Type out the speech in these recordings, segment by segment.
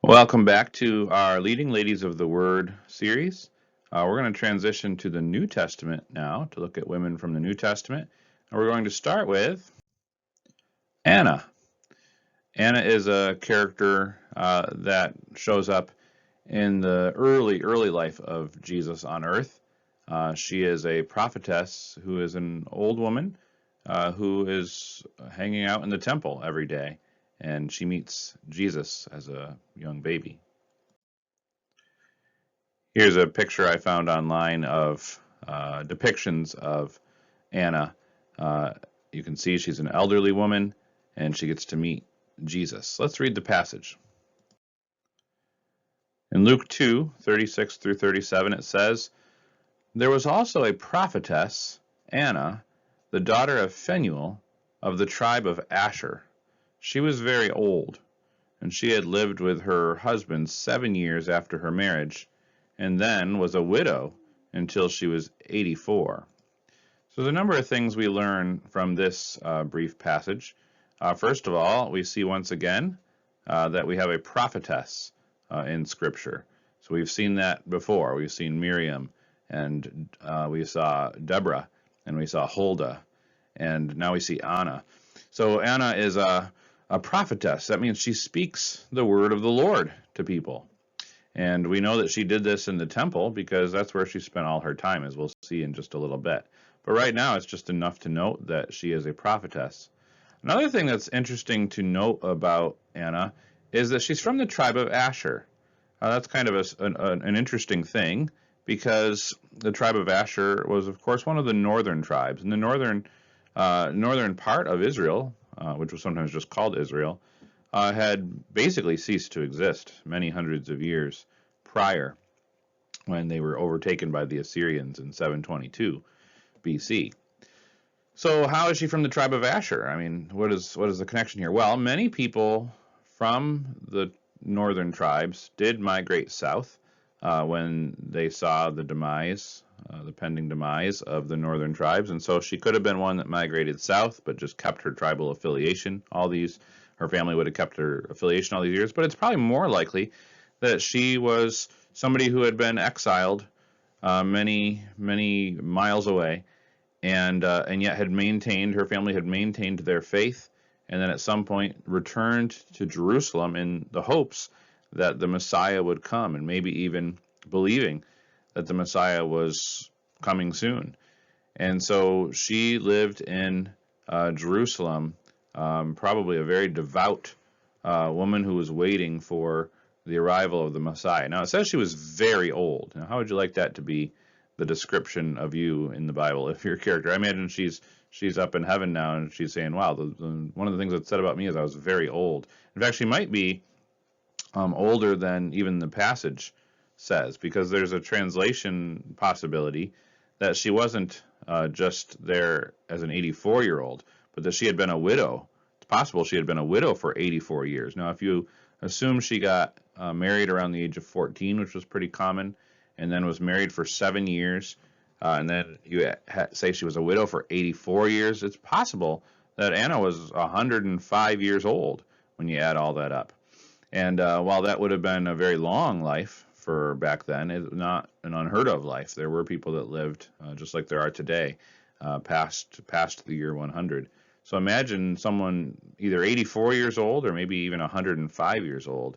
Welcome back to our Leading Ladies of the Word series. We're going to transition to the New Testament now to look at women from the New Testament. And we're going to start with Anna. Anna is a character that shows up in the early life of Jesus on earth. She is a prophetess who is an old woman who is hanging out in the temple every day, and she meets Jesus as a young baby. Here's a picture I found online of depictions of Anna. You can see she's an elderly woman, and she gets to meet Jesus. Let's read the passage. In Luke 2:36 through 37, it says, "There was also a prophetess, Anna, the daughter of Phanuel, of the tribe of Asher. She was very old, and she had lived with her husband 7 years after her marriage, and then was a widow until she was 84. So there's a number of things we learn from this brief passage. First of all, we see once again that we have a prophetess in Scripture. So we've seen that before. We've seen Miriam, and we saw Deborah, and we saw Huldah, and now we see Anna. So Anna is a prophetess. That means she speaks the word of the Lord to people. And we know that she did this in the temple because that's where she spent all her time, as we'll see in just a little bit. But right now, it's just enough to note that she is a prophetess. Another thing that's interesting to note about Anna is that she's from the tribe of Asher. That's kind of an interesting thing because the tribe of Asher was, of course, one of the northern tribes. And the northern part of Israel, which was sometimes just called Israel, had basically ceased to exist many hundreds of years prior, when they were overtaken by the Assyrians in 722 BC. So how is she from the tribe of Asher? I mean, what is the connection here? Well, many people from the northern tribes did migrate south when they saw the demise, the pending demise of the northern tribes, and so she could have been one that migrated south but just kept her tribal affiliation. Her family would have kept her affiliation all these years, but it's probably more likely that she was somebody who had been exiled many miles away, and yet her family had maintained their faith, and then at some point returned to Jerusalem in the hopes that the Messiah would come, and maybe even believing that the Messiah was coming soon. And so she lived in Jerusalem, probably a very devout woman who was waiting for the arrival of the Messiah. Now, it says she was very old. Now, how would you like that to be the description of you in the Bible, if you're a character? I imagine she's up in heaven now, and she's saying, wow, one of the things that's said about me is I was very old. In fact, she might be older than even the passage says, because there's a translation possibility that she wasn't just there as an 84-year-old, but that she had been a widow. It's possible she had been a widow for 84 years. Now, if you assume she got married around the age of 14, which was pretty common, and then was married for 7 years, and then you say she was a widow for 84 years, it's possible that Anna was 105 years old when you add all that up. And while that would have been a very long life for back then, it's not an unheard of life. There were people that lived just like there are today, past the year 100. So imagine someone either 84 years old or maybe even 105 years old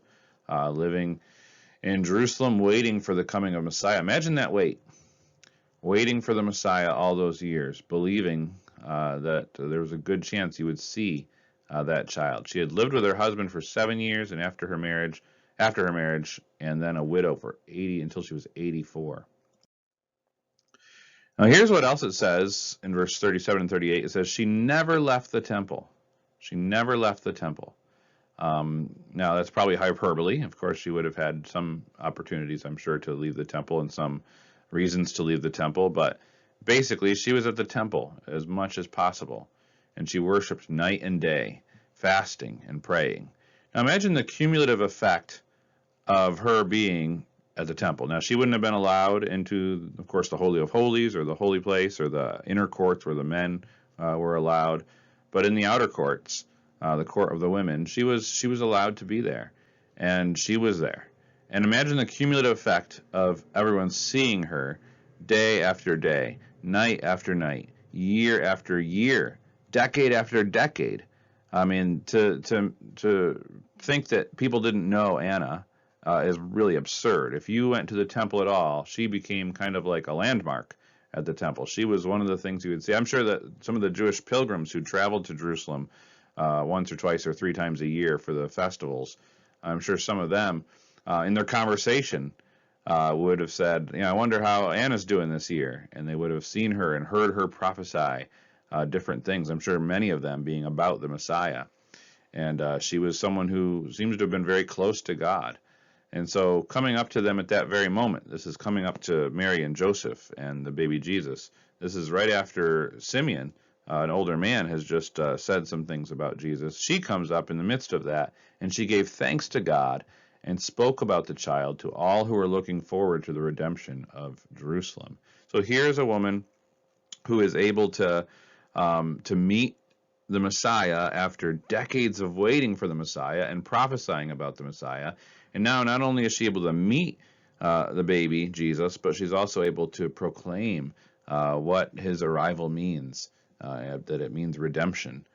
living in Jerusalem, waiting for the coming of Messiah. Imagine that waiting for the Messiah all those years, believing that there was a good chance he would see that child. She had lived with her husband for 7 years, and after her marriage, and then a widow for 80 until she was 84. Now, here's what else it says in verse 37 and 38. It says, she never left the temple. She never left the temple. Now, that's probably hyperbole. Of course, she would have had some opportunities, I'm sure, to leave the temple and some reasons to leave the temple. But basically, she was at the temple as much as possible, and she worshiped night and day, fasting and praying. Now, imagine the cumulative effect of her being at the temple. Now, she wouldn't have been allowed into, of course, the Holy of Holies or the holy place or the inner courts where the men were allowed. But in the outer courts, the court of the women, she was allowed to be there. and she was there. And imagine the cumulative effect of everyone seeing her day after day, night after night, year after year, decade after decade. I mean, to think that people didn't know Anna is really absurd. If you went to the temple at all, she became kind of like a landmark at the temple. She was one of the things you would see. I'm sure that some of the Jewish pilgrims who traveled to Jerusalem once or twice or three times a year for the festivals, I'm sure some of them, in their conversation, would have said, I wonder how Anna's doing this year. And they would have seen her and heard her prophesy different things. I'm sure many of them being about the Messiah. And she was someone who seems to have been very close to God. And so coming up to them at that very moment, this is coming up to Mary and Joseph and the baby Jesus. This is right after Simeon, an older man, has just said some things about Jesus. She comes up in the midst of that, and she gave thanks to God and spoke about the child to all who were looking forward to the redemption of Jerusalem. So here's a woman who is able to meet the Messiah after decades of waiting for the Messiah and prophesying about the Messiah. And now not only is she able to meet the baby Jesus, but she's also able to proclaim what his arrival means, that it means redemption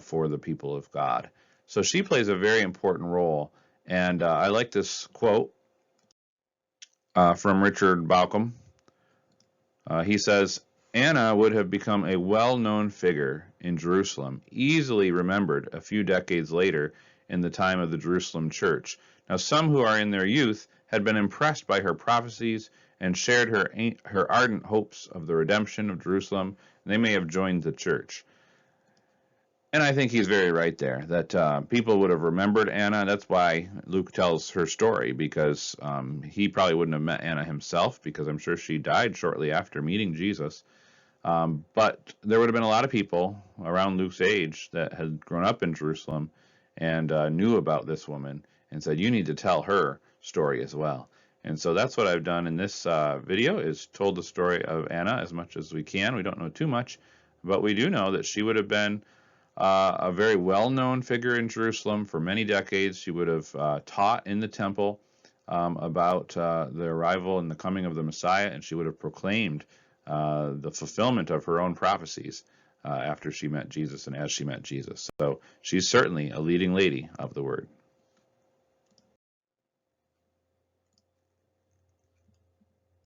for the people of God. So she plays a very important role. And I like this quote from Richard Bauckham. He says, Anna would have become a well-known figure in Jerusalem, easily remembered a few decades later in the time of the Jerusalem church. Now, some who are in their youth had been impressed by her prophecies and shared her ardent hopes of the redemption of Jerusalem, and they may have joined the church. And I think he's very right there, that people would have remembered Anna. That's why Luke tells her story, because he probably wouldn't have met Anna himself, because I'm sure she died shortly after meeting Jesus. But there would have been a lot of people around Luke's age that had grown up in Jerusalem and knew about this woman and said, you need to tell her story as well. And so that's what I've done in this video, is told the story of Anna as much as we can. We don't know too much, but we do know that she would have been a very well-known figure in Jerusalem for many decades. She would have taught in the temple about the arrival and the coming of the Messiah, and she would have proclaimed the fulfillment of her own prophecies after she met Jesus and as she met Jesus. So she's certainly a leading lady of the word.